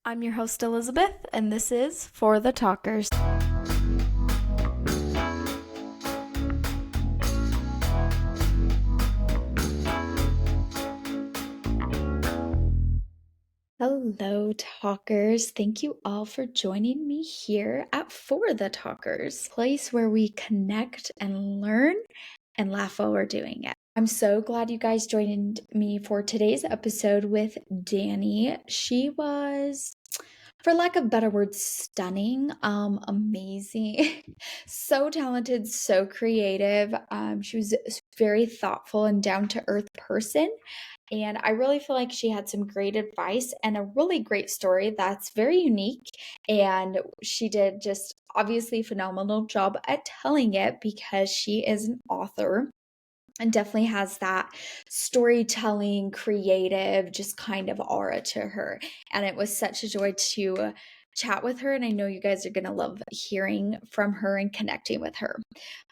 I'm your host, Elizabeth, and this is For the Talkers. Hello, talkers. Thank you all for joining me here at For the Talkers, a place where we connect and learn and laugh while we're doing it. I'm so glad you guys joined me for today's episode with Dani. She was, for lack of better words, stunning, amazing, so talented, so creative. She was a very thoughtful and down-to-earth person. And I really feel like she had some great advice and a really great story that's very unique. And she did just obviously a phenomenal job at telling it because she is an author and definitely has that storytelling, creative, just kind of aura to her. And it was such a joy to chat with her. And I know you guys are going to love hearing from her and connecting with her.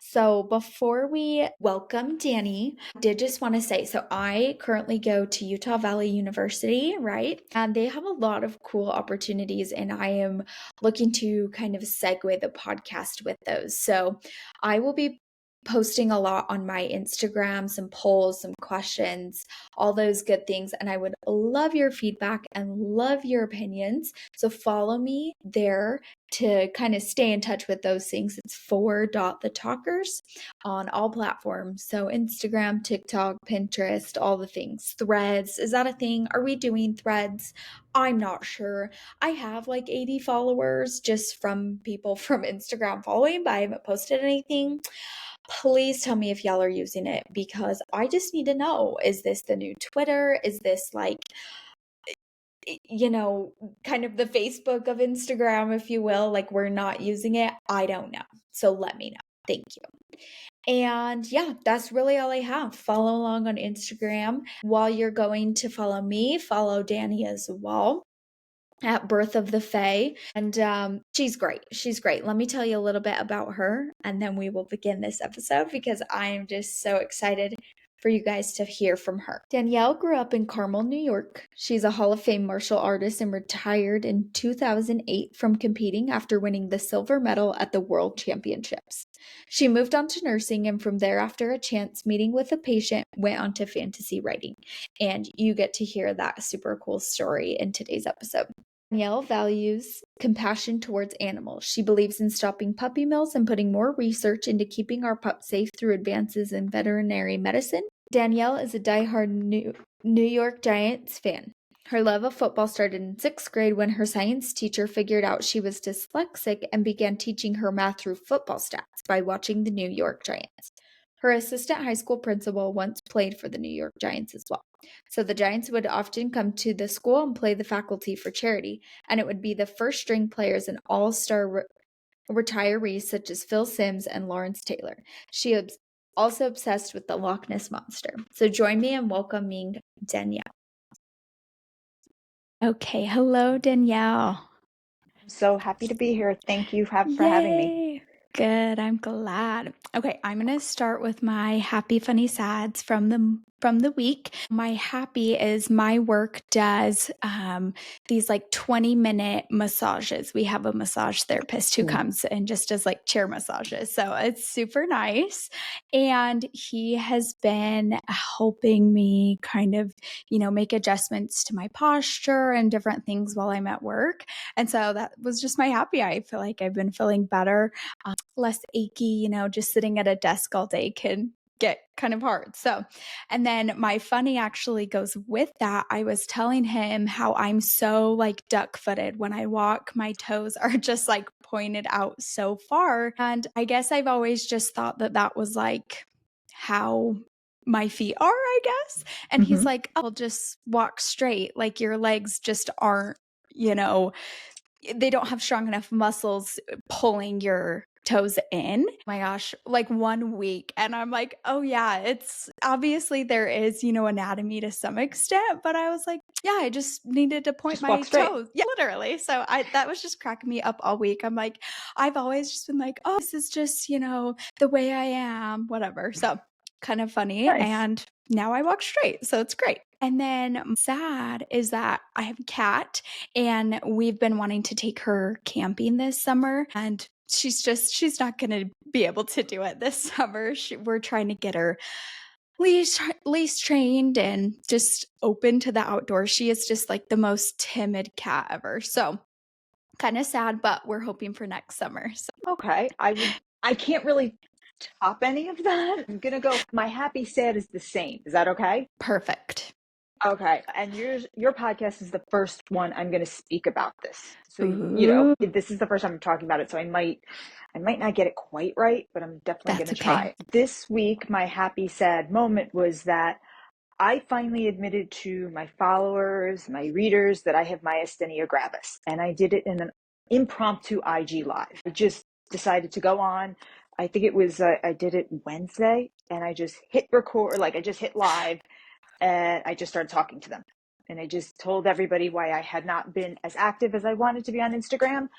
So before we welcome Dani, I did just want to say, so I currently go to Utah Valley University, right? And they have a lot of cool opportunities, and I am looking to kind of segue the podcast with those. So I will be posting a lot on my Instagram, some polls, some questions, all those good things. And I would love your feedback and love your opinions. So follow me there to kind of stay in touch with those things. It's the talkers on all platforms. So Instagram, TikTok, Pinterest, all the things. Threads, is that a thing? Are we doing threads? I'm not sure. I have like 80 followers just from people from Instagram following, but I haven't posted anything. Please tell me if y'all are using it because I just need to know, is this the new Twitter? Is this like, kind of the Facebook of Instagram, if you will? Like, we're not using it. I don't know. So let me know. Thank you. And yeah, that's really all I have. Follow along on Instagram. While you're going to follow me, follow Dani as well at Birth of the Fae. And she's great. She's great. Let me tell you a little bit about her, and then we will begin this episode because I am just so excited for you guys to hear from her. Danielle grew up in Carmel, New York. She's a Hall of Fame martial artist and retired in 2008 from competing after winning the silver medal at the World Championships. She moved on to nursing, and from there, after a chance meeting with a patient, went on to fantasy writing. And you get to hear that super cool story in today's episode. Danielle values compassion towards animals. She believes in stopping puppy mills and putting more research into keeping our pups safe through advances in veterinary medicine. Danielle is a diehard New York Giants fan. Her love of football started in 6th grade when her science teacher figured out she was dyslexic and began teaching her math through football stats by watching the New York Giants. Her assistant high school principal once played for the New York Giants as well. So the Giants would often come to the school and play the faculty for charity, and it would be the first string players and all-star retirees such as Phil Simms and Lawrence Taylor. She is also obsessed with the Loch Ness Monster. So join me in welcoming Danielle. Okay, hello Danielle. I'm so happy to be here. Thank you for having me. Yay. Good, I'm glad. Okay, I'm going to start with my happy, funny, sads from the week. My happy is my work does these like 20-minute massages. We have a massage therapist who comes and just does like chair massages. So it's super nice. And he has been helping me kind of, make adjustments to my posture and different things while I'm at work. And so that was just my happy. I feel like I've been feeling better, less achy, just sitting at a desk all day can get kind of hard. So, and then my funny actually goes with that. I was telling him how I'm so like duck footed when I walk, my toes are just like pointed out so far. And I guess I've always just thought that that was like how my feet are, I guess. And he's like, I'll just walk straight. Like your legs just aren't, they don't have strong enough muscles pulling your toes in. My gosh, like 1 week. And I'm like, oh yeah, it's obviously there is, anatomy to some extent, but I was like, yeah, I just needed to point my toes. Yeah, literally. So that was just cracking me up all week. I'm like, I've always just been like, oh, this is just, the way I am, whatever. So kind of funny. Nice. And now I walk straight, so it's great. And then sad is that I have a cat and we've been wanting to take her camping this summer and she's not going to be able to do it this summer. We're trying to get her leash trained and just open to the outdoors. She is just like the most timid cat ever. So kind of sad, but we're hoping for next summer. So Okay. I can't really top any of that. I'm gonna go, my happy sad is the same. Is that okay? perfect. Okay. And your podcast is the first one I'm gonna speak about this. So Ooh, this is the first time I'm talking about it, so I might not get it quite right, but I'm definitely that's gonna okay. try. This week my happy sad moment was that I finally admitted to my followers, my readers, that I have myasthenia gravis, and I did it in an impromptu IG live. I just decided to go on. I think it was I did it Wednesday, and I just hit record, like I just hit live, and I just started talking to them. And I just told everybody why I had not been as active as I wanted to be on Instagram,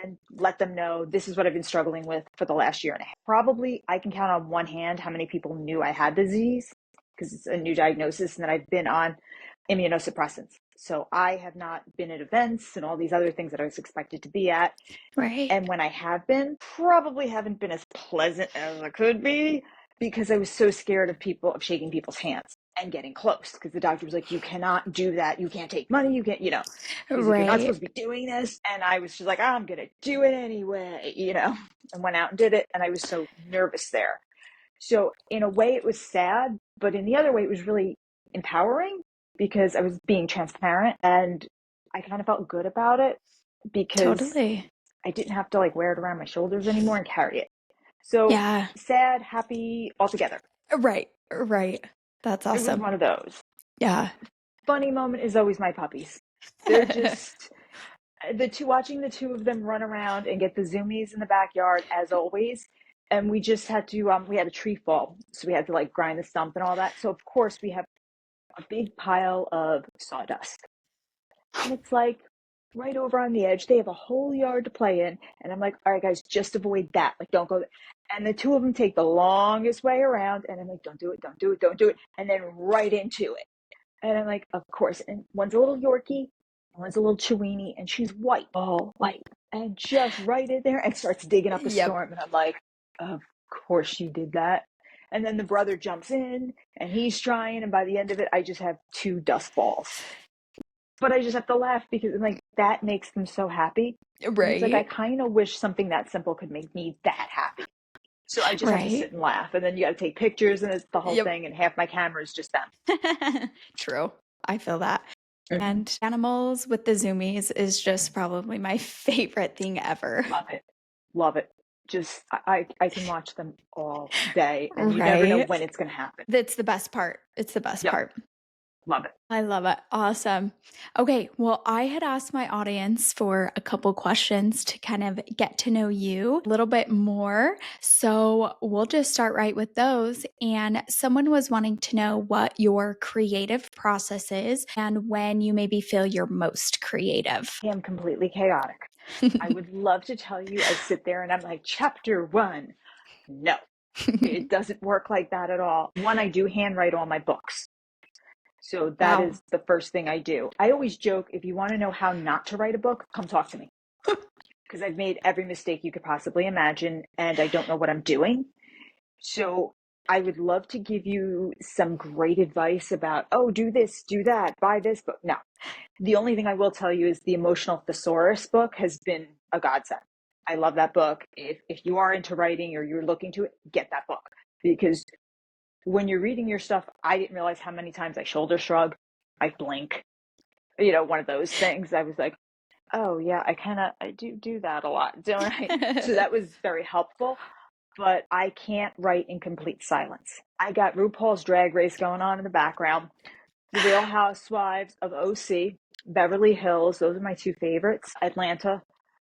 and let them know this is what I've been struggling with for the last year and a half. Probably I can count on one hand how many people knew I had the disease because it's a new diagnosis and that I've been on immunosuppressants. So I have not been at events and all these other things that I was expected to be at. Right. And when I have been, probably haven't been as pleasant as I could be because I was so scared of shaking people's hands and getting close because the doctor was like, you cannot do that. You can't take money. You can't, he's like, you're not Right. supposed to be doing this. And I was just like, I'm going to do it anyway, and went out and did it. And I was so nervous there. So in a way it was sad, but in the other way, it was really empowering because I was being transparent and I kind of felt good about it because Totally. I didn't have to like wear it around my shoulders anymore and carry it. So Yeah. sad, happy, all together. Right. Right. That's It was awesome. one of those. Yeah. Funny moment is always my puppies. They're just watching the two of them run around and get the zoomies in the backyard as always. And we just had to we had a tree fall, so we had to like grind the stump and all that. So of course we have a big pile of sawdust. And it's like right over on the edge. They have a whole yard to play in. And I'm like, all right, guys, just avoid that. Like, don't go there. And the two of them take the longest way around. And I'm like, don't do it, don't do it, don't do it. And then right into it. And I'm like, of course. And one's a little Yorkie, one's a little Chiweenie, and she's white, all white. And just right in there and starts digging up a Yep. storm. And I'm like, of course she did that. And then the brother jumps in and he's trying. And by the end of it, I just have two dust balls. But I just have to laugh because like that makes them so happy. And it's like I Right. kind of wish something that simple could make me that happy. So I just have to Right. sit and laugh. And then you got to take pictures and it's the whole Yep. thing. And half my camera is just them. True. I feel that. Mm-hmm. And animals with the zoomies is just probably my favorite thing ever. Love it. Love it. Just I can watch them all day and you never know Right. when it's going to happen. That's the best part. It's the best Yep. part. Love it. I love it. Awesome. Okay. Well, I had asked my audience for a couple questions to kind of get to know you a little bit more. So we'll just start right with those. And someone was wanting to know what your creative process is and when you maybe feel your most creative. I am completely chaotic. I would love to tell you I sit there and I'm like, chapter 1. No, it doesn't work like that at all. One, I do handwrite all my books. So that Wow. is the first thing I do. I always joke, if you want to know how not to write a book, come talk to me. Because I've made every mistake you could possibly imagine and I don't know what I'm doing. So I would love to give you some great advice about, oh, do this, do that, buy this book. No. The only thing I will tell you is the Emotional Thesaurus book has been a godsend. I love that book. If you are into writing or you're looking to it, get that book. Because when you're reading your stuff, I didn't realize how many times I shoulder shrug, I blink, one of those things. I was like, oh yeah, I do that a lot, don't I? So that was very helpful, but I can't write in complete silence. I got RuPaul's Drag Race going on in the background, The Real Housewives of OC, Beverly Hills, those are my two favorites, Atlanta.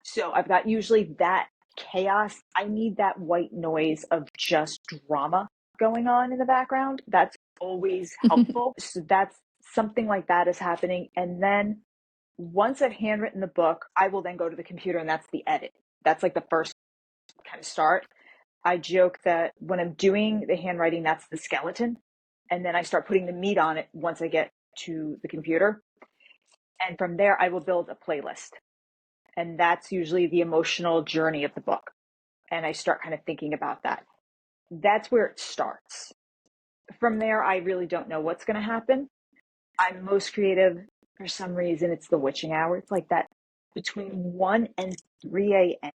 So I've got usually that chaos. I need that white noise of just drama going on in the background. That's always helpful. So that's something like that is happening. And then once I've handwritten the book, I will then go to the computer and that's the edit. That's like the first kind of start. I joke that when I'm doing the handwriting, that's the skeleton. and then I start putting the meat on it once I get to the computer. And from there, I will build a playlist. And that's usually the emotional journey of the book. And I start kind of thinking about that. That's where it starts. From there, I really don't know what's going to happen. I'm most creative for some reason. It's the witching hour. It's like that between 1 and 3 a.m.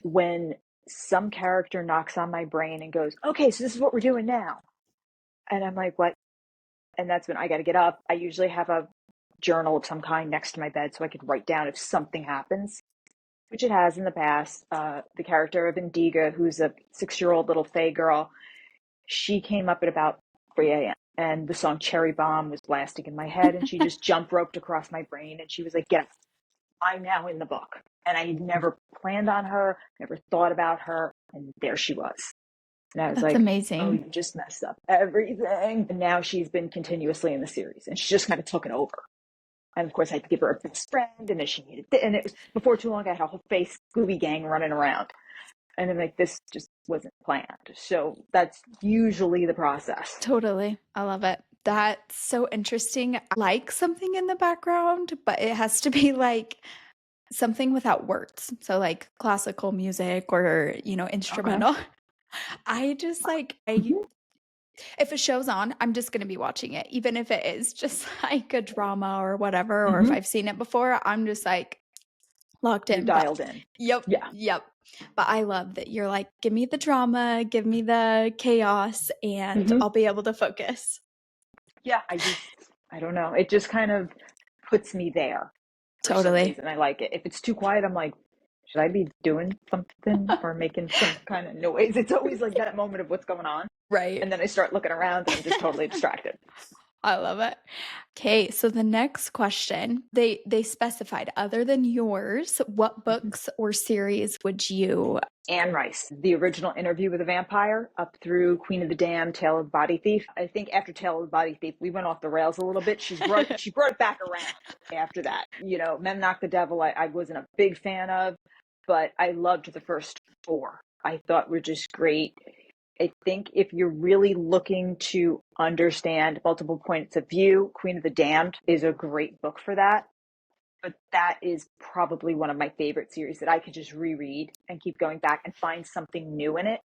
when some character knocks on my brain and goes, okay, so this is what we're doing now. And I'm like, what? And that's when I got to get up. I usually have a journal of some kind next to my bed so I could write down if something happens, which it has in the past. The character of Indiga, who's a 6-year-old little Fae girl, she came up at about 3 a.m. and the song Cherry Bomb was blasting in my head, and she just jump roped across my brain, and she was like, yes, I'm now in the book. And I never planned on her, never thought about her, and there she was. And I was That's like, oh, amazing. you just messed up everything. And now she's been continuously in the series, and she just kind of took it over. And of course, I had to give her a best friend, and then she needed it. And it was before too long, I had a whole face Scooby gang running around. And I'm like, this just wasn't planned. So that's usually the process. Totally. I love it. That's so interesting. I like something in the background, but it has to be like something without words. So like classical music or, Okay. instrumental. I just like I Mm-hmm. if a show's on, I'm just going to be watching it, even if it is just like a drama or whatever, or if Mm-hmm. I've seen it before, I'm just like locked You're in. But dialed in. yep, Yeah. yep. But I love that you're like, give me the drama, give me the chaos, and Mm-hmm. I'll be able to focus. Yeah. I don't know. It just kind of puts me there for some Totally. reason. I like it. If it's too quiet, I'm like, should I be doing something or making some kind of noise? It's always like that moment of what's going on. Right. And then I start looking around and I'm just totally distracted. I love it. Okay, so the next question, they specified other than yours, what books or series would you Anne Rice, the original Interview with a Vampire, up through Queen of the Damned, Tale of the Body Thief. I think after Tale of the Body Thief, we went off the rails a little bit. She brought it back around after that. Men Knock the Devil, I wasn't a big fan of, but I loved the first 4. I thought were just great. I think if you're really looking to understand multiple points of view, Queen of the Damned is a great book for that. But that is probably one of my favorite series that I could just reread and keep going back and find something new in it.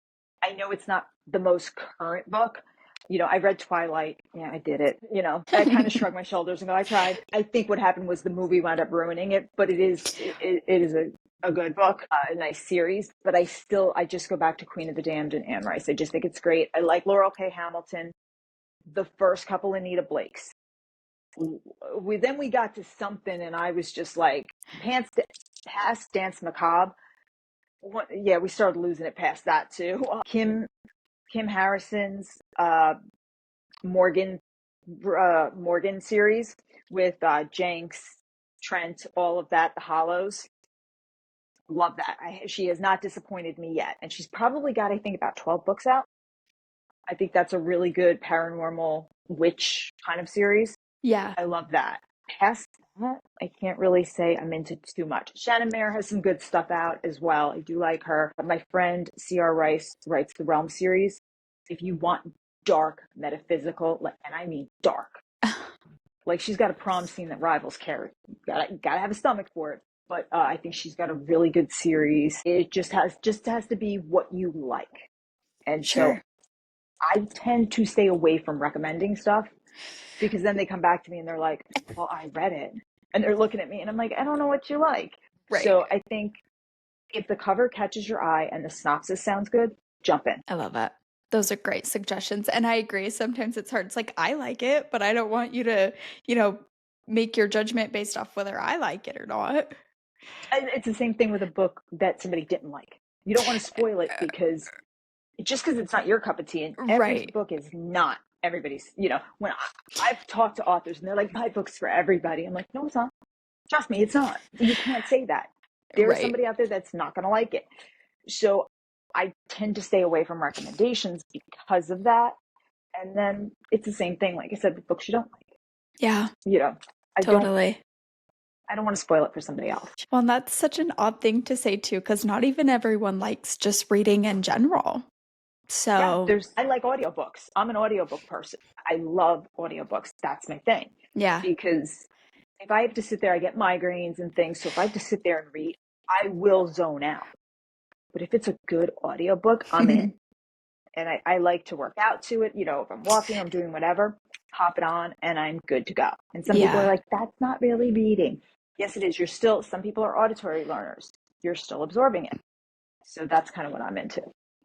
I know it's not the most current book. I read Twilight. Yeah, I did it. I kind of shrugged my shoulders and go, I tried. I think what happened was the movie wound up ruining it, but it is a good book, a nice series. But I just go back to Queen of the Damned and Anne Rice. I just think it's great. I like Laurel K. Hamilton. The first couple Anita Blakes. We got to something, and I was just like, past Dance Macabre. Yeah, we started losing it past that too. Kim Harrison's Morgan Morgan series with Jenks, Trent, all of that, the Hollows. Love that. She has not disappointed me yet, and she's probably got, I think, about 12 books out. I think that's a really good paranormal witch kind of series. Yeah. I love that. Past that, I can't really say I'm into too much. Shannon Mayer has some good stuff out as well. I do like her. My friend C.R. Rice writes the Realm series. If you want dark, metaphysical, and I mean dark, like she's got a prom scene that rivals Carrie. Gotta have a stomach for it. But I think she's got a really good series. It just has to be what you like. And so Sure. I tend to stay away from recommending stuff, because then they come back to me and they're like, well, I read it. And they're looking at me and I'm like, I don't know what you like. Right. So I think if the cover catches your eye and the synopsis sounds good, jump in. I love it. Those are great suggestions. And I agree. Sometimes it's hard. It's like, I like it, but I don't want you to, make your judgment based off whether I like it or not. And it's the same thing with a book that somebody didn't like. You don't want to spoil it because it's not your cup of tea. And every Right. book is not everybody's. When I've talked to authors and they're like, my book's for everybody. I'm like, no, it's not. Trust me, it's not. You can't say that. There is Right. somebody out there that's not going to like it. So I tend to stay away from recommendations because of that. And then it's the same thing, like I said, with books you don't like. Yeah, I don't totally. I don't want to spoil it for somebody else. Well, and that's such an odd thing to say too, because not even everyone likes just reading in general. Yeah, So, I like audiobooks. I'm an audiobook person. I love audiobooks. That's my thing. yeah. Because if I have to sit there, I get migraines and things. So if I have to sit there and read, I will zone out. But if it's a good audiobook, I'm in. And I like to work out to it. You know, if I'm walking, I'm doing whatever, pop it on and I'm good to go. And some people are Yeah. like, that's not really reading. Yes, it is. Some people are auditory learners. You're still absorbing it. So that's kind of what I'm into.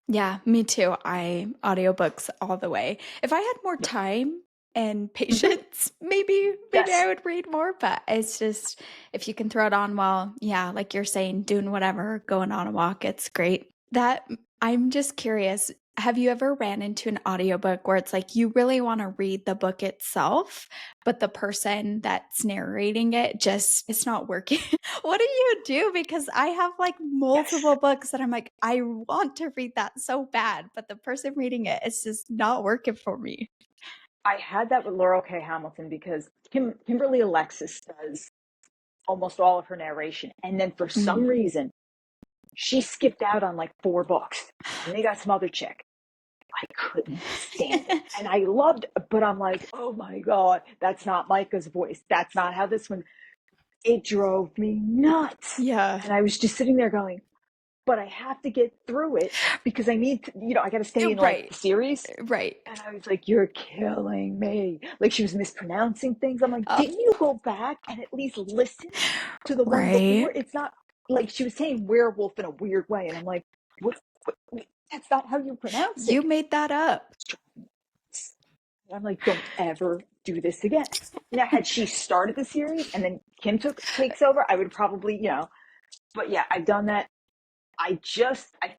Yeah, me too. I audiobooks all the way. If I had more time and Mm-hmm. patience, maybe I Yes. would read more, but it's just if you can throw it on while, yeah, like you're saying, doing whatever, going on a walk, it's great. That I'm just curious, have you ever ran into an audiobook where it's like you really want to read the book itself, but the person that's narrating it just it's not working? What do you do? Because I have like Yes. multiple books that I'm like, I want to read that so bad, but the person reading it is just not working for me. I had that with Laurel K. Hamilton because Kimberly Alexis does almost all of her narration. And then for Mm. some reason, she skipped out on like 4 books and they got some other chick. I couldn't stand it. And I loved it, but I'm like, oh my God, that's not Micah's voice. That's not how this one, it drove me nuts. Yeah. And I was just sitting there going, but I have to get through it because I need to, I got to stay in like Right. the series. Right. And I was like, you're killing me. Like she was mispronouncing things. I'm like, Uh, didn't you go back and at least listen to the one before? right. It's not like she was saying werewolf in a weird way. And I'm like, what? That's not how you pronounce You it. made that up. I'm like, don't ever do this again. Now, had she started the series and then Kim takes over, I would probably, but yeah, I've done that. I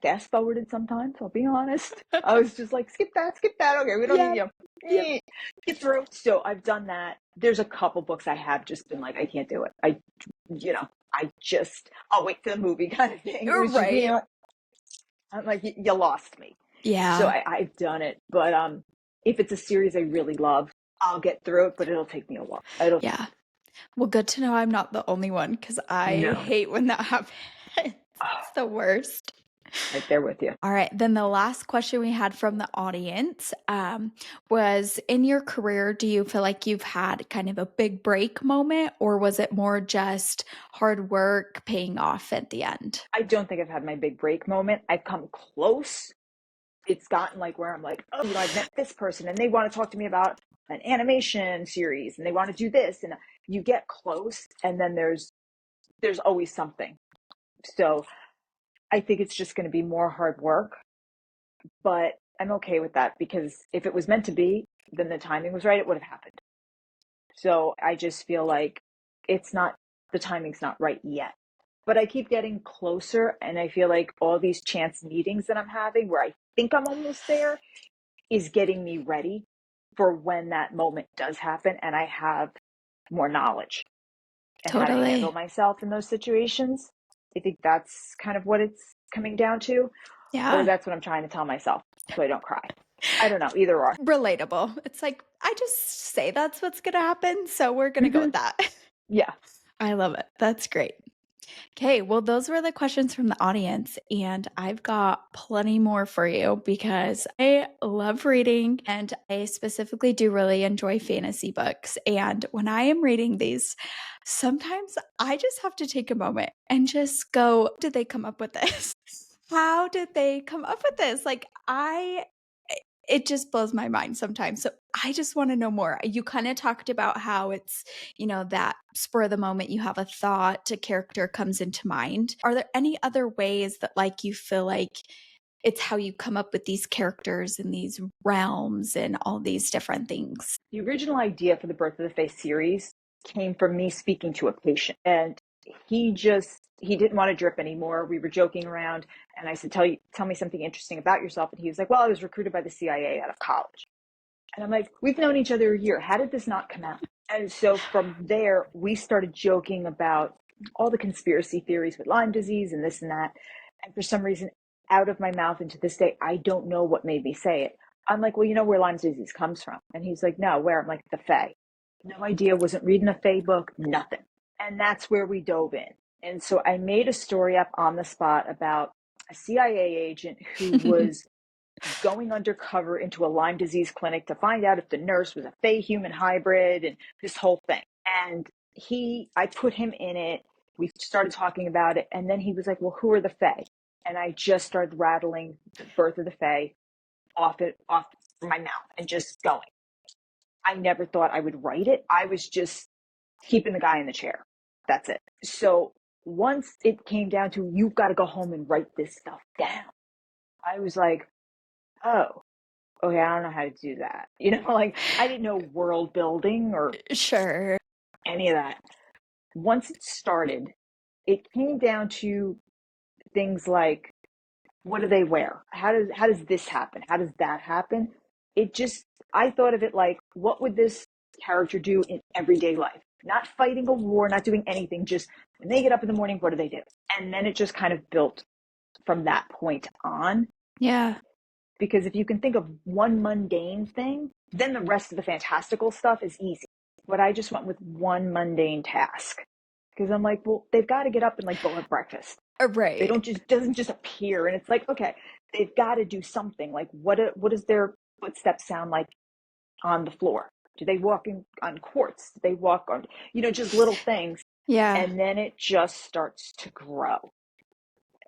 fast forwarded sometimes, I'll be honest. I was just like, skip that, skip that. Okay, we don't need, Yep. Yep. get through. So I've done that. There's a couple books I have just been like, I can't do it. I'll wait for the movie kind of thing. It was just, Right. I'm like, you lost me. So Yeah. I've done it. But if it's a series I really love, I'll get through it, but it'll take me a while. Yeah. Well, good to know I'm not the only one because I No, hate when that happens. It's the worst. right there with you. All right. Then the last question we had from the audience was in your career, do you feel like you've had kind of a big break moment, or was it more just hard work paying off at the end? I don't think I've had my big break moment. I've come close. It's gotten like where I'm like, oh, I've met this person and they want to talk to me about an animation series and they want to do this. And you get close and then there's always something. So I think it's just going to be more hard work, but I'm okay with that because if it was meant to be, then the timing was right, it would have happened. So I just feel like the timing's not right yet. But I keep getting closer, and I feel like all these chance meetings that I'm having where I think I'm almost there is getting me ready for when that moment does happen and I have more knowledge and how to handle Totally. myself in those situations. I think that's kind of what it's coming down to, or Yeah. that's what I'm trying to tell myself so I don't cry. I don't know, either or. Relatable. It's like, I just say that's what's going to happen. So we're going to go Mm-hmm. with that. Yeah. I love it. That's great. Okay, well, those were the questions from the audience, and I've got plenty more for you because I love reading and I specifically do really enjoy fantasy books. And when I am reading these, sometimes I just have to take a moment and just go, did they come up with this? How did they come up with this? It just blows my mind sometimes. So I just want to know more. You kind of talked about how it's, that spur of the moment you have a thought, a character comes into mind. Are there any other ways that like you feel like it's how you come up with these characters and these realms and all these different things? The original idea for the Birth of the Fae series came from me speaking to a patient, and he didn't want to drip anymore. We were joking around, and I said, tell me something interesting about yourself." And he was like, "Well, I was recruited by the CIA out of college." And I'm like, "We've known each other a year. How did this not come out?" And so from there, we started joking about all the conspiracy theories with Lyme disease and this and that. And for some reason, out of my mouth, and to this day, I don't know what made me say it. I'm like, "Well, you know where Lyme disease comes from?" And he's like, "No, where?" I'm like, "The Fae." No idea, wasn't reading a Fae book, nothing. And that's where we dove in. And so I made a story up on the spot about a CIA agent who was going undercover into a Lyme disease clinic to find out if the nurse was a Fey human hybrid and this whole thing. And I put him in it. We started talking about it. And then he was like, well, who are the Fey? And I just started rattling the birth of the Fey off my mouth and just going. I never thought I would write it. I was just keeping the guy in the chair. That's it. So once it came down to, you've got to go home and write this stuff down, I was like, oh, okay, I don't know how to do that. Like I didn't know world building or Sure. any of that. Once it started, it came down to things like, what do they wear? How does this happen? How does that happen? I thought of it like, what would this character do in everyday life? Not fighting a war, not doing anything, just when they get up in the morning, what do they do? And then it just kind of built from that point on. Yeah. Because if you can think of one mundane thing, then the rest of the fantastical stuff is easy. But I just went with one mundane task. Because I'm like, well, they've got to get up and like go have breakfast. They Right. doesn't just appear. And it's like, okay, they've got to do something. Like what does their footsteps sound like on the floor? Do they walk on quartz? Do they walk on, just little things? Yeah. And then it just starts to grow.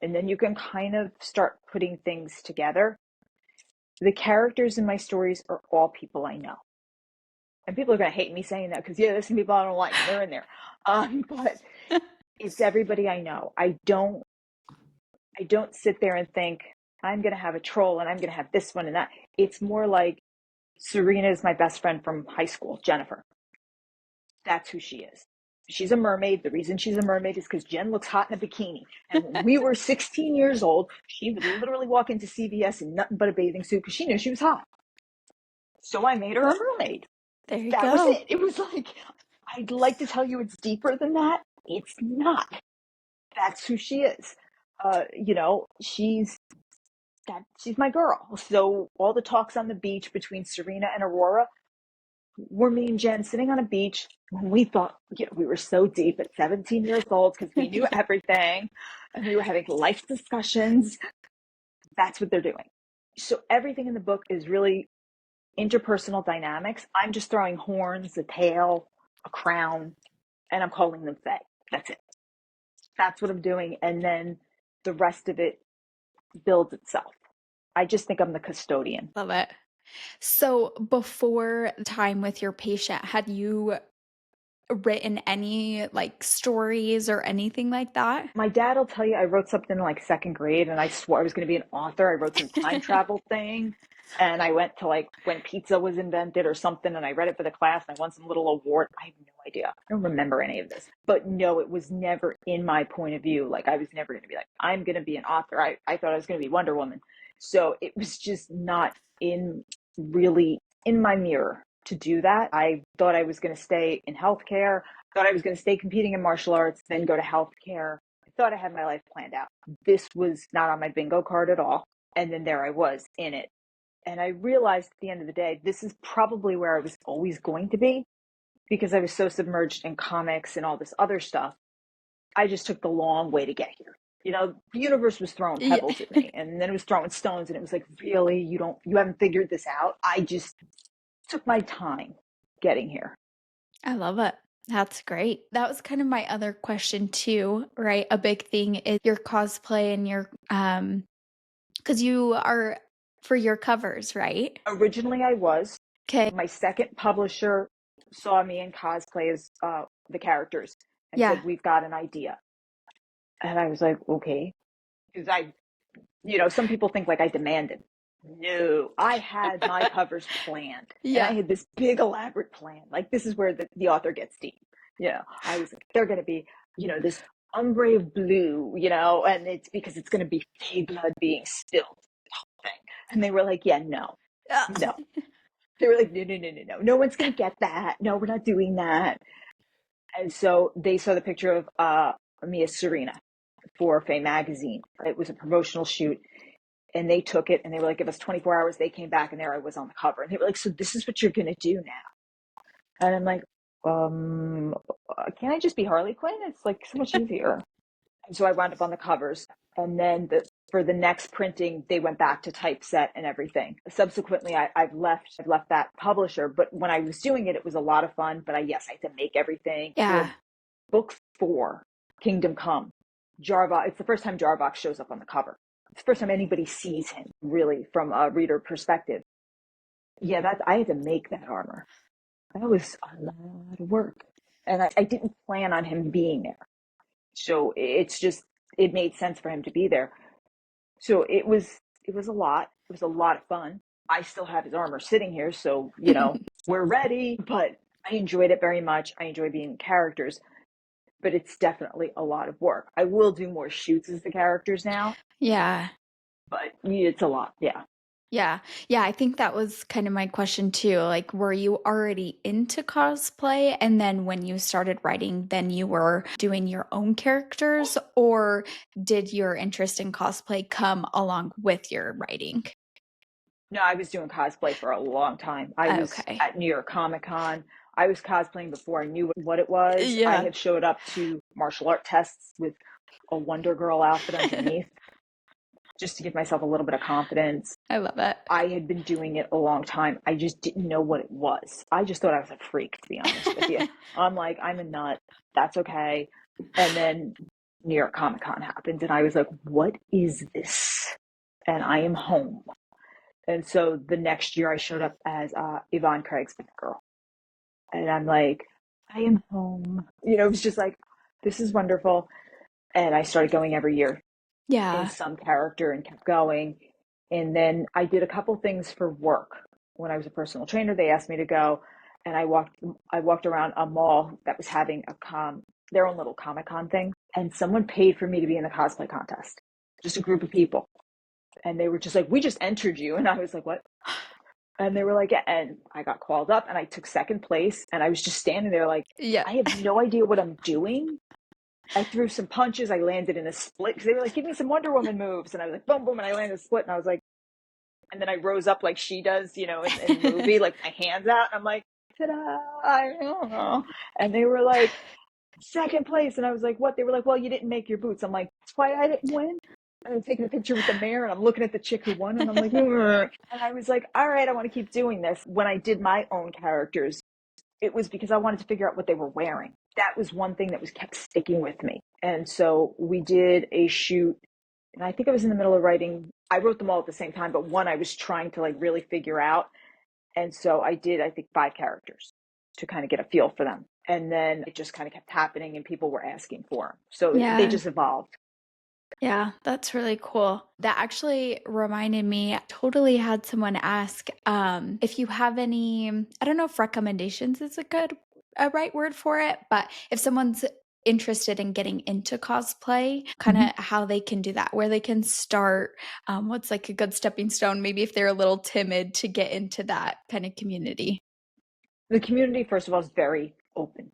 And then you can kind of start putting things together. The characters in my stories are all people I know. And people are going to hate me saying that because, yeah, there's some people I don't like. They're in there. But it's everybody I know. I don't sit there and think, I'm going to have a troll and I'm going to have this one and that. It's more like Serena is my best friend from high school, Jennifer. That's who she is. She's a mermaid. The reason she's a mermaid is because Jen looks hot in a bikini. And when we were 16 years old, she would literally walk into CVS in nothing but a bathing suit because she knew she was hot. So I made her a mermaid. There you That was go. it. It was like, I'd like to tell you it's deeper than that. It's not. That's who she is. She's my girl. So all the talks on the beach between Serena and Aurora were me and Jen sitting on a beach when we thought, we were so deep at 17 years old because we knew Yeah. everything and we were having life discussions. That's what they're doing. So everything in the book is really interpersonal dynamics. I'm just throwing horns, a tail, a crown, and I'm calling them Fae. That's it. That's what I'm doing. And then the rest of it builds itself. I just think I'm the custodian. Love it. So before time with your patient, had you written any like stories or anything like that? My dad will tell you I wrote something in like second grade and I swore I was going to be an author. I wrote some time travel thing and I went to like when pizza was invented or something and I read it for the class and I won some little award. I have no idea. I don't remember any of this. But no, it was never in my point of view. Like I was never going to be like, I'm going to be an author. I thought I was going to be Wonder Woman. So it was just not really in my mirror to do that. I thought I was going to stay in healthcare. Thought I was going to stay competing in martial arts, then go to healthcare. I thought I had my life planned out. This was not on my bingo card at all. And then there I was in it. And I realized at the end of the day, this is probably where I was always going to be because I was so submerged in comics and all this other stuff. I just took the long way to get here. The universe was throwing Yeah. pebbles at me and then it was throwing stones and it was like, really, you haven't figured this out? I just took my time getting here. I love it. That's great. That was kind of my other question too, right? A big thing is your cosplay and your because you are for your covers, right? Originally, I was. Okay. My second publisher saw me in cosplay as the characters and Yeah. said, we've got an idea. And I was like, okay. Because some people think like I demanded. No, I had my covers planned and I Yeah. had this big elaborate plan. Like this is where the author gets deep. I was like, they're going to be, this ombre of blue, and it's because it's going to be fey blood being spilled. Thing. And they were like, yeah, no, Yeah. no. They were like, no, no, no, no, no. No one's going to get that. No, we're not doing that. And so they saw the picture of me as Serena for Faye magazine. It was a promotional shoot. And they took it and they were like, give us 24 hours. They came back and there I was on the cover. And they were like, so this is what you're going to do now. And I'm like, can't I just be Harley Quinn? It's like so much easier. And so I wound up on the covers. And then for the next printing, they went back to typeset and everything. Subsequently, I've left that publisher, but when I was doing it, it was a lot of fun. But I had to make everything for Yeah. book 4, Kingdom Come. Jarbox. It's the first time Jarbox shows up on the cover. It's the first time anybody sees him really from a reader perspective. Yeah, I had to make that armor. That was a lot of work, and I didn't plan on him being there. So it made sense for him to be there. So it was a lot. It was a lot of fun. I still have his armor sitting here, so we're ready. But I enjoyed it very much. I enjoy being characters, but it's definitely a lot of work. I will do more shoots as the characters now, Yeah. but it's a lot. Yeah. Yeah. Yeah, I think that was kind of my question too. Like, were you already into cosplay? And then when you started writing, then you were doing your own characters? Or did your interest in cosplay come along with your writing? No, I was doing cosplay for a long time. I was Okay. at New York Comic Con. I was cosplaying before I knew what it was. I Yeah. had showed up to martial art tests with a Wonder Girl outfit underneath just to give myself a little bit of confidence. I love it. I had been doing it a long time. I just didn't know what it was. I just thought I was a freak, to be honest with you. I'm like, I'm a nut. That's okay. And then New York Comic Con happened, and I was like, what is this? And I am home. And so the next year I showed up as Yvonne Craig's girl. And I'm like, I am home. It was just like, this is wonderful. And I started going every year in Yeah. some character and kept going. And then I did a couple things for work. When I was a personal trainer, they asked me to go, and I walked around a mall that was having their own little Comic Con thing, and someone paid for me to be in the cosplay contest. Just a group of people, and they were just like, "We just entered you," and I was like, "What?" And they were like, yeah. And I got called up, and I took second place, and I was just standing there like, Yeah. I have no idea what I'm doing. I threw some punches. I landed in a split because they were like, give me some Wonder Woman moves. And I was like, boom, boom. And I landed a split. And I was like, and then I rose up like she does, in the movie, like my hands out. And I'm like, ta-da, I don't know. And they were like, second place. And I was like, what? They were like, well, you didn't make your boots. I'm like, that's why I didn't win. And I'm taking a picture with the mayor, and I'm looking at the chick who won. And I'm like, ugh. And I was like, all right, I want to keep doing this. When I did my own characters, it was because I wanted to figure out what they were wearing. That was one thing that was kept sticking with me. And so we did a shoot, and I think I was in the middle of writing. I wrote them all at the same time, but one I was trying to like really figure out. And so I did, I think, 5 characters to kind of get a feel for them. And then it just kind of kept happening, and people were asking for them. So they Yeah. just evolved. Yeah, that's really cool. That actually reminded me, I totally had someone ask if you have any, I don't know if recommendations is a right word for it, but if someone's interested in getting into cosplay, kind of Mm-hmm. how they can do that, where they can start, what's like a good stepping stone, maybe if they're a little timid to get into that kind of community. The community, first of all, is very open.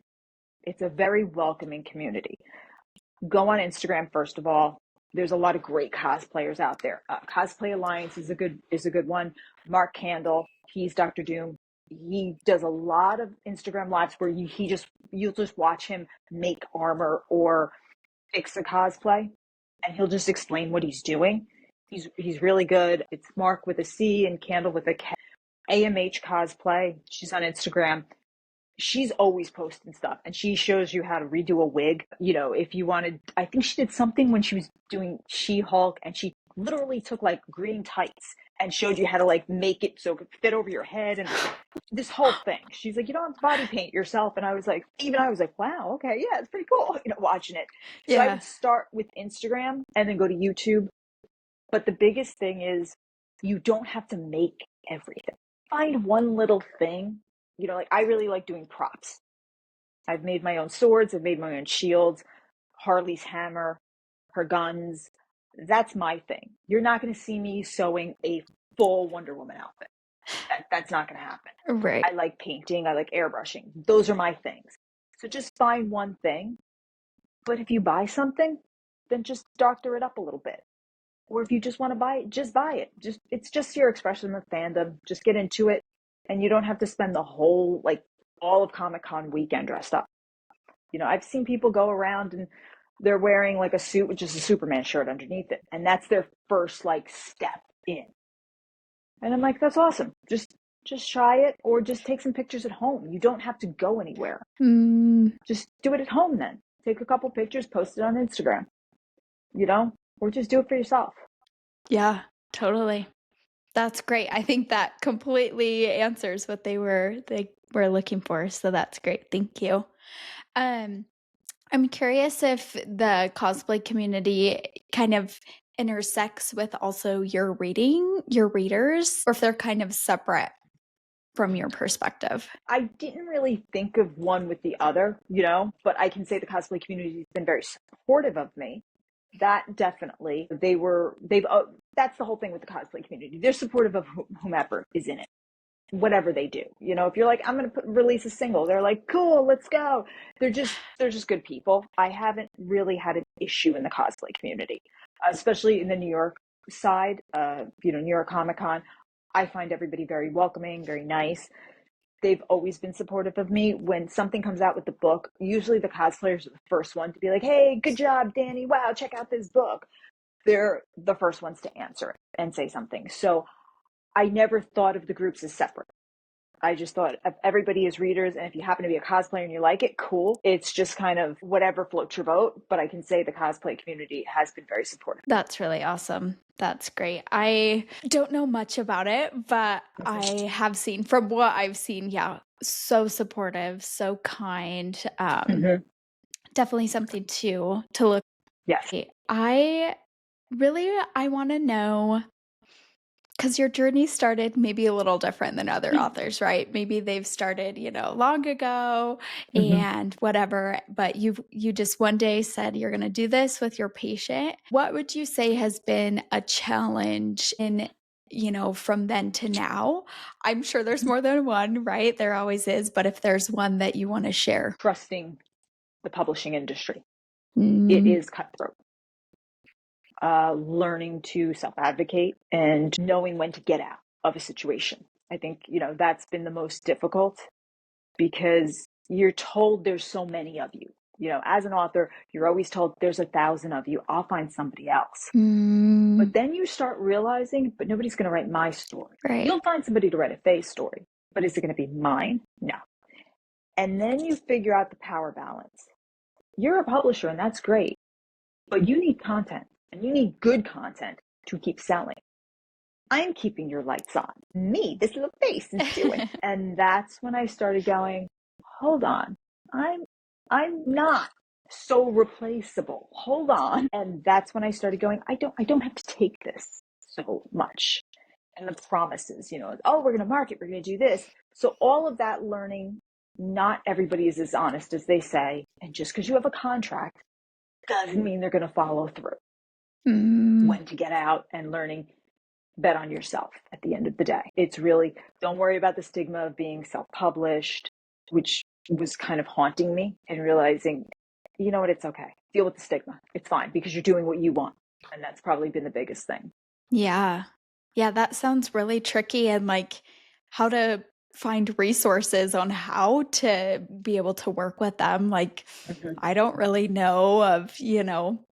It's a very welcoming community. Go on Instagram, first of all. There's a lot of great cosplayers out there. Cosplay Alliance is a good one. Mark Candle, he's Dr. Doom. He does a lot of Instagram lives where you'll just watch him make armor or fix a cosplay, and he'll just explain what he's doing. He's really good. It's Mark with a C and Candle with a K. AMH Cosplay. She's on Instagram. She's always posting stuff, and she shows you how to redo a wig. If you wanted, I think she did something when she was doing She-Hulk, and she literally took like green tights and showed you how to like make it so it could fit over your head, and this whole thing. She's like, you don't have to body paint yourself. And I was like, wow, okay, yeah, it's pretty cool, watching it. So I Yeah. would start with Instagram and then go to YouTube. But the biggest thing is you don't have to make everything. Find one little thing. Like I really like doing props. I've made my own swords, I've made my own shields, Harley's hammer, her guns. That's my thing. You're not going to see me sewing a full Wonder Woman outfit. That's not going to happen. Right. I like painting, I like airbrushing. Those are my things. So just find one thing. But if you buy something, then just doctor it up a little bit. Or if you just want to buy it, just buy it. It's just your expression of fandom. Just get into it, and you don't have to spend the whole all of Comic Con weekend dressed up. I've seen people go around and They're wearing like a suit with just a Superman shirt underneath it. And that's their first like step in. And I'm like, that's awesome. Just try it, or just take some pictures at home. You don't have to go anywhere. Just do it at home then. Take a couple pictures, post it on Instagram, or just do it for yourself. Yeah, totally. That's great. I think that completely answers what they were looking for. So that's great. Thank you. Um, I'm curious if the cosplay community kind of intersects with also your readers, or if they're kind of separate from your perspective. I didn't really think of one with the other, but I can say the cosplay community has been very supportive of me. That definitely, that's the whole thing with the cosplay community. They're supportive of whomever is in it, whatever they do. If you're like, I'm going to release a single, they're like, cool, let's go. They're just good people. I haven't really had an issue in the cosplay community, especially in the New York side, New York Comic Con. I find everybody very welcoming, very nice. They've always been supportive of me. When something comes out with the book, usually the cosplayers are the first one to be like, hey, good job, Danny. Wow, check out this book. They're the first ones to answer it and say something. So I never thought of the groups as separate. I just thought of everybody as readers, and if you happen to be a cosplayer and you like it, cool. It's just kind of whatever floats your boat, but I can say the cosplay community has been very supportive. That's really awesome. That's great. I don't know much about it, but I have seen, from what I've seen, yeah, so supportive, so kind. Definitely something to look. Yes. I want to know, because your journey started maybe a little different than other authors, right? Maybe they've started, long ago and whatever, but you just one day said you're going to do this with your patient. What would you say has been a challenge in, from then to now? I'm sure there's more than one, right? There always is, but if there's one that you want to share. Trusting the publishing industry. It is cutthroat. Learning to self-advocate and knowing when to get out of a situation. I think, that's been the most difficult, because you're told there's so many of you. As an author, you're always told there's 1,000 of you. I'll find somebody else. But then you start realizing, but nobody's going to write my story. Right. You'll find somebody to write a Faye's story, but is it going to be mine? No. And then you figure out the power balance. You're a publisher, and that's great, but you need content, and you need good content to keep selling. I'm keeping your lights on. Me, this little face is doing. And that's when I started going, hold on, I'm not so replaceable. Hold on. And that's when I started going, I don't have to take this so much. And the promises, oh, we're going to market, we're going to do this. So all of that learning, not everybody is as honest as they say. And just because you have a contract doesn't mean they're going to follow through. When to get out, and learning, bet on yourself at the end of the day. It's really, don't worry about the stigma of being self-published, which was kind of haunting me, and realizing, you know what, it's okay. Deal with the stigma. It's fine, because you're doing what you want. And that's probably been the biggest thing. Yeah. Yeah, that sounds really tricky, and like how to find resources on how to be able to work with them. Like, I don't really know of,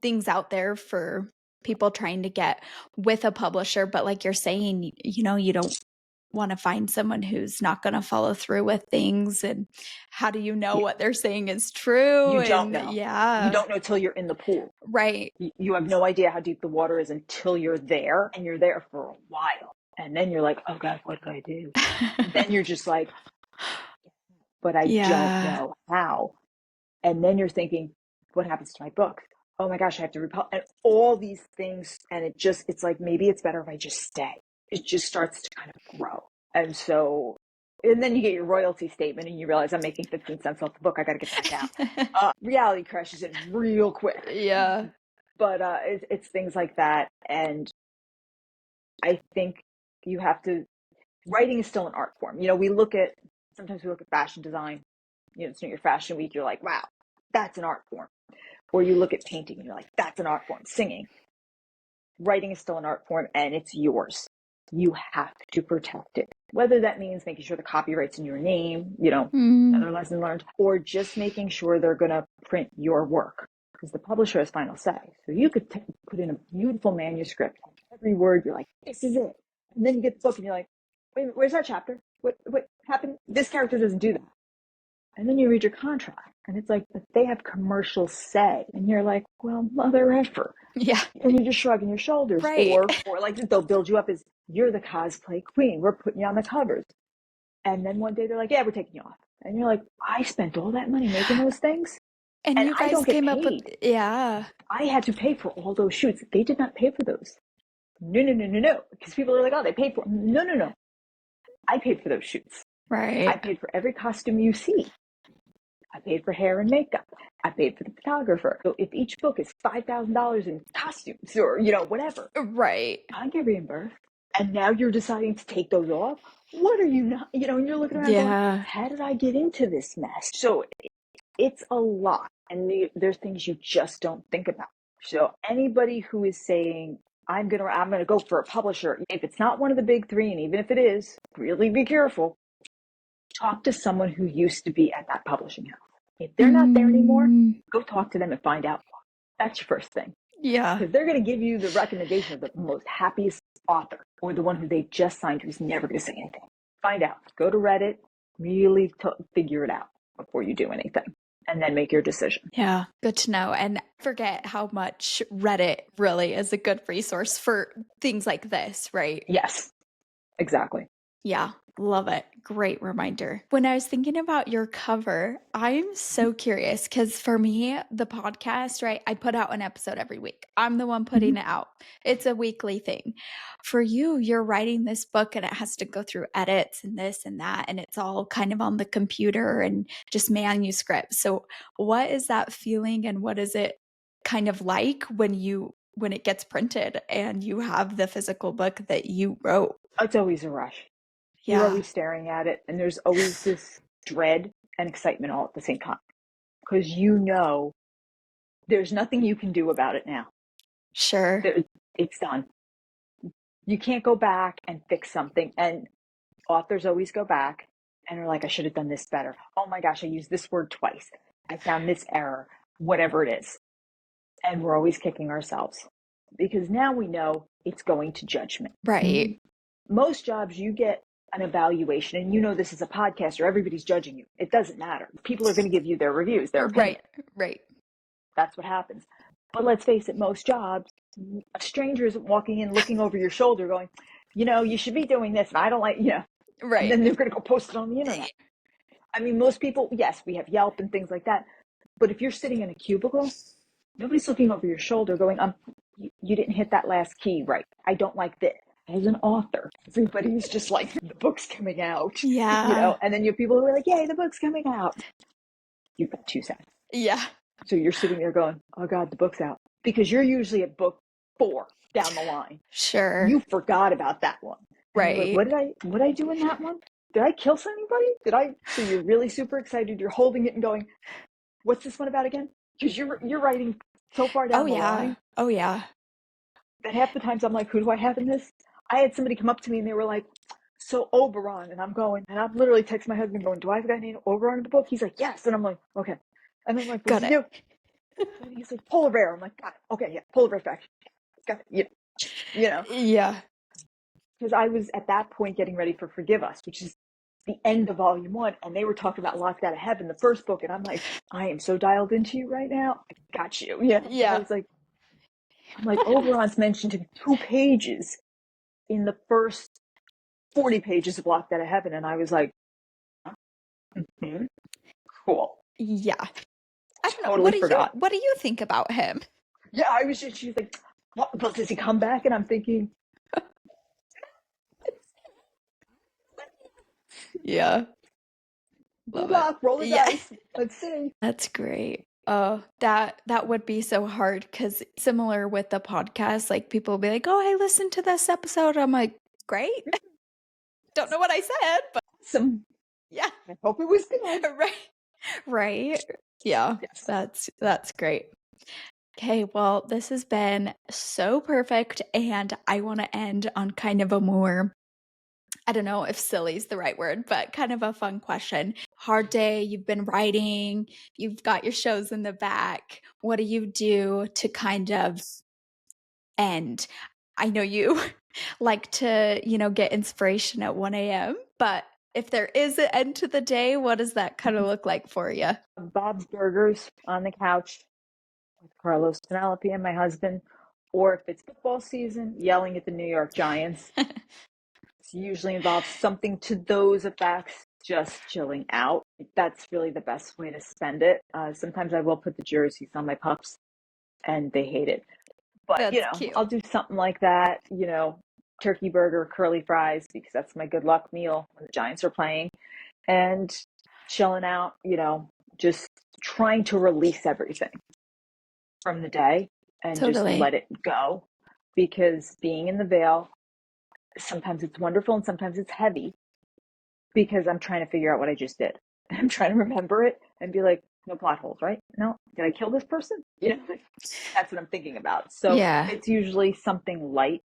things out there for people trying to get with a publisher, but like you're saying, you don't want to find someone who's not going to follow through with things. And how do you know what they're saying is true? You don't And know. yeah. You don't know till you're in the pool. Right. You have no idea how deep the water is until you're there, and you're there for a while. And then you're like, oh God, what do I do? Then you're just like, but I don't know how. And then you're thinking, what happens to my book? Oh my gosh, I have to and all these things. And it's like, maybe it's better if I just stay. It just starts to kind of grow. And so, and then you get your royalty statement and you realize I'm making 15 cents off the book. I got to get back out. Reality crashes in real quick. Yeah. But it's things like that. And I think you have to, writing is still an art form. Sometimes we look at fashion design, it's not your fashion week. You're like, wow, that's an art form. Or you look at painting and you're like, that's an art form. Singing. Writing is still an art form, and it's yours. You have to protect it. Whether that means making sure the copyright's in your name, another lesson learned, or just making sure they're going to print your work. because the publisher has final say. So you could put in a beautiful manuscript. Every word, you're like, this is it. And then you get the book and you're like, wait, where's that chapter? What happened? This character doesn't do that. And then you read your contract and it's like, but they have commercial say. And you're like, well, mother effer. Yeah. And you're just shrugging your shoulders. Right. Or like they'll build you up as, you're the cosplay queen. We're putting you on the covers. And then one day they're like, yeah, we're taking you off. And you're like, I spent all that money making those things. And you I guys don't get came up with, paid. yeah. I had to pay for all those shoots. They did not pay for those. No. Because people are like, oh, they paid for them. No. I paid for those shoots. Right. I paid for every costume you see. I paid for hair and makeup. I paid for the photographer. So if each book is $5,000 in costumes or, whatever. Right. I get reimbursed. And now you're deciding to take those off. What are you not, and you're looking around going, how did I get into this mess? So it's a lot. And there's things you just don't think about. So anybody who is saying, I'm gonna go for a publisher, if it's not one of the big three, and even if it is, really be careful. Talk to someone who used to be at that publishing house. If they're not there anymore, go talk to them and find out. That's your first thing. Yeah. Because they're going to give you the recommendation of the most happiest author or the one who they just signed who's never going to say anything. Find out. Go to Reddit. Really figure it out before you do anything. And then make your decision. Yeah, good to know. And forget how much Reddit really is a good resource for things like this, right? Yes, exactly. Yeah, love it. Great reminder. When I was thinking about your cover, I'm so curious because for me, the podcast, right, I put out an episode every week. I'm the one putting it out. It's a weekly thing. For you, you're writing this book and it has to go through edits and this and that, and it's all kind of on the computer and just manuscript. So what is that feeling and what is it kind of like when it gets printed and you have the physical book that you wrote? It's always a rush. Yeah. You're always staring at it, and there's always this dread and excitement all at the same time. Because there's nothing you can do about it now. Sure. It's done. You can't go back and fix something. And authors always go back and are like, I should have done this better. Oh my gosh, I used this word twice. I found this error, whatever it is. And we're always kicking ourselves. Because now we know it's going to judgment. Right. Most jobs you get an evaluation, and this is a podcast or everybody's judging you. It doesn't matter. People are going to give you their reviews, their opinion. Right. That's what happens. But let's face it, most jobs, a stranger isn't walking in, looking over your shoulder going, you should be doing this, and I don't like, Right. And then they're going to go post it on the internet. I mean, most people, yes, we have Yelp and things like that. But if you're sitting in a cubicle, nobody's looking over your shoulder going, you didn't hit that last key right. I don't like this. As an author, everybody's just like, the book's coming out. Yeah. And then you have people who are like, yay, the book's coming out. You've got 2 cents. Yeah. So you're sitting there going, oh God, the book's out. Because you're usually at book 4 down the line. Sure. You forgot about that one. Right. Like, what did I do in that one? Did I kill anybody? So you're really super excited. You're holding it and going, what's this one about again? Because you're writing so far down the line. Oh yeah. That half the times I'm like, who do I have in this? I had somebody come up to me and they were like, so Oberon. And I'm literally texting my husband going, do I have a guy named Oberon in the book? He's like, yes. And I'm like, okay. And I'm like, what's he do? And he's like, polar bear. I'm like, got it. Okay, yeah, polar bear faction. Got it. Yeah. Because I was at that point getting ready for Forgive Us, which is the end of volume 1. And they were talking about Locked Out of Heaven, the first book. And I'm like, I am so dialed into you right now. I got you. Yeah. And I was like, Oberon's mentioned in 2 pages in the first 40 pages of Locked Out of Heaven. And I was like, cool. Yeah. I don't know. Totally forgot. What do you think about him? Yeah, she's like, what, does he come back? And I'm thinking, yeah. good luck, roll the dice. Let's see. That's great. Oh, that would be so hard because similar with the podcast, like people will be like, oh, I listened to this episode. I'm like, great. Don't know what I said, but awesome. Yeah. I hope it was good. Right. Yeah. Yes. That's great. Okay, well, this has been so perfect, and I want to end on kind of a more, I don't know if silly is the right word, but kind of a fun question. hard day, you've been writing, you've got your shows in the back. What do you do to kind of end? I know you like to, get inspiration at 1 a.m., but if there is an end to the day, what does that kind of look like for you? Bob's Burgers on the couch with Carlos, Penelope, and my husband. Or if it's football season, yelling at the New York Giants. It usually involves something to those effects, just chilling out. That's really the best way to spend it. Sometimes I will put the jerseys on my pups and they hate it. But, That's cute. I'll do something like that, turkey burger, curly fries, because that's my good luck meal when the Giants are playing, and chilling out, just trying to release everything from the day and just Totally. let it go. Because being in the veil, sometimes it's wonderful and sometimes it's heavy because I'm trying to figure out what I just did. I'm trying to remember it and be like, no plot holes, right? No, did I kill this person? That's what I'm thinking about. So Yeah. it's usually something light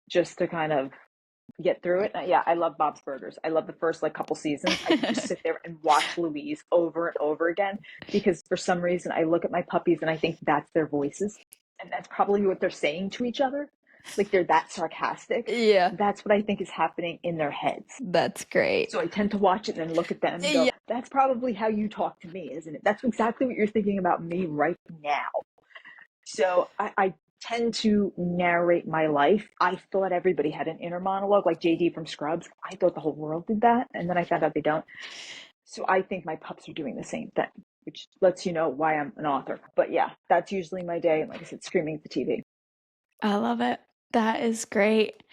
just to kind of get through it. Yeah, I love Bob's Burgers. I love the first couple seasons. I could just sit there and watch Louise over and over again because for some reason I look at my puppies and I think that's their voices. And that's probably what they're saying to each other. Like they're that sarcastic. Yeah. That's what I think is happening in their heads. That's great. So I tend to watch it and then look at them and go, Yeah. that's probably how you talk to me, isn't it? That's exactly what you're thinking about me right now. So I tend to narrate my life. I thought everybody had an inner monologue, like JD from Scrubs. I thought the whole world did that, and then I found out they don't. So I think my pups are doing the same thing, which lets you know why I'm an author. But yeah, that's usually my day. And like I said, screaming at the TV. I love it. That is great.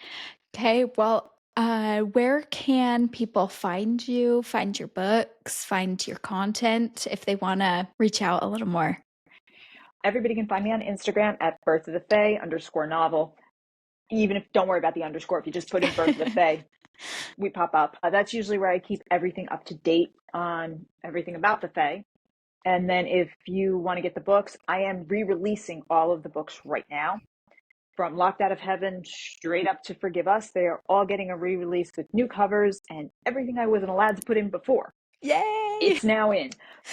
Okay, well, where can people find you, find your books, find your content if they want to reach out a little more? Everybody can find me on Instagram at Birth of the Fae _novel. Even if don't worry about the underscore, if you just put in Birth of the Fae, we pop up. That's usually where I keep everything up to date on everything about the Fae. And then if you want to get the books, I am re-releasing all of the books right now. From Locked Out of Heaven straight up to Forgive Us, they are all getting a re-release with new covers and everything I wasn't allowed to put in before. Yay! It's now in.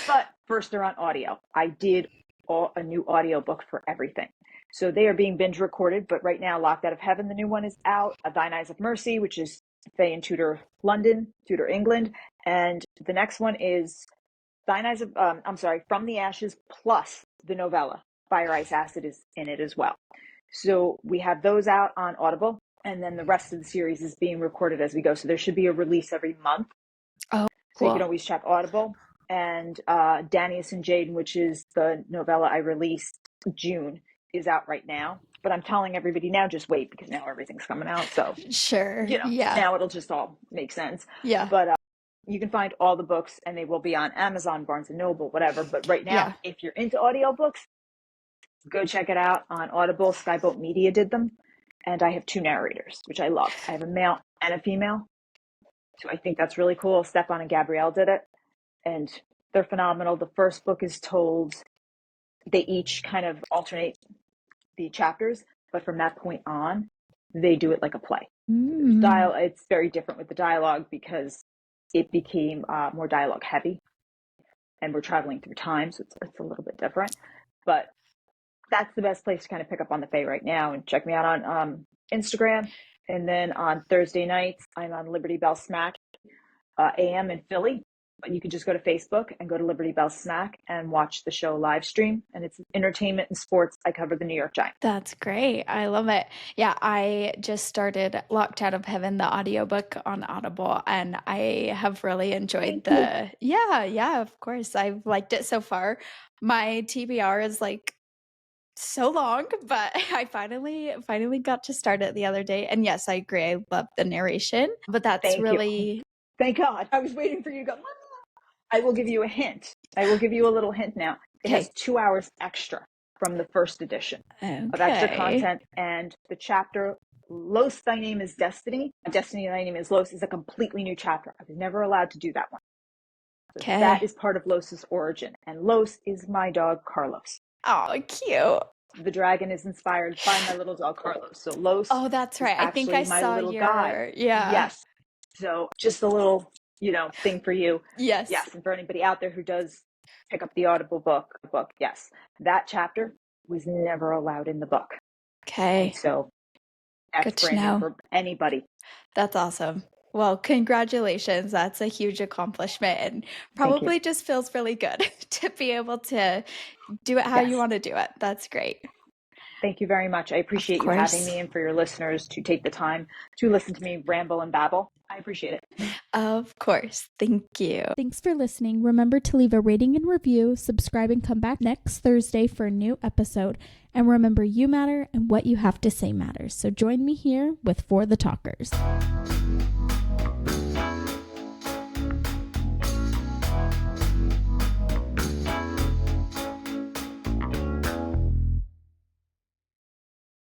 But first they're on audio. I did a new audiobook for everything. So they are being binge recorded, but right now Locked Out of Heaven, the new one is out. Thine Eyes of Mercy, which is Fae in Tudor London, Tudor England. And the next one is From the Ashes plus the novella. Fire Ice Acid is in it as well. So we have those out on Audible, and then the rest of the series is being recorded as we go. So there should be a release every month. Oh, So you can cool. always check Audible. And Danius and Jaden, which is the novella I released June, is out right now. But I'm telling everybody now, just wait because now everything's coming out. So, Sure. Yeah. now it'll just all make sense. Yeah. But you can find all the books and they will be on Amazon, Barnes and Noble, whatever. But right now, Yeah. if you're into audiobooks, go check it out on Audible. Skyboat Media did them. And I have 2 narrators, which I love. I have a male and a female. So I think that's really cool. Stefan and Gabrielle did it. And they're phenomenal. The first book is told, they each kind of alternate the chapters, but from that point on, they do it like a play. It's very different with the dialogue because it became more dialogue heavy, and we're traveling through time, so it's a little bit different. But that's the best place to kind of pick up on the Fae right now. And check me out on Instagram. And then on Thursday nights, I'm on Liberty Bell Smack AM in Philly. But you can just go to Facebook and go to Liberty Bell Smack and watch the show live stream. And it's entertainment and sports. I cover the New York Giants. That's great. I love it. Yeah, I just started Locked Out of Heaven, the audiobook on Audible, and I have really enjoyed yeah, of course. I've liked it so far. My TBR is so long, but I finally got to start it the other day. And yes, I agree. I love the narration, but that's Thank you. really Thank God. I was waiting for you to go. I will give you a hint. I will give you a little hint now. It has 2 hours extra from the first edition of extra content. And the chapter, Los, Thy Name is Destiny, Destiny, Thy Name is Los, is a completely new chapter. I was never allowed to do that one. So that is part of Los's origin. And Los is my dog, Carlos. Oh, cute. The dragon is inspired by my little dog, Carlos. So Los. Oh, that's right. I think I my saw little your guy. Yeah. Yes. So just a little thing for you. Yes. Yes. And for anybody out there who does pick up the Audible book, yes, that chapter was never allowed in the book. And Okay. so that's Good to brand new know. for anybody. That's awesome. Well, congratulations. That's a huge accomplishment and Thank you. probably just feels really good to be able to do it how you Yes. want to do it. That's great. Thank you very much. I Of appreciate you having course. me, and for your listeners to take the time to listen to me ramble and babble. I appreciate it. Of course. Thank you. Thanks for listening. Remember to leave a rating and review, subscribe, and come back next Thursday for a new episode. And remember, you matter and what you have to say matters. So join me here with For the Talkers.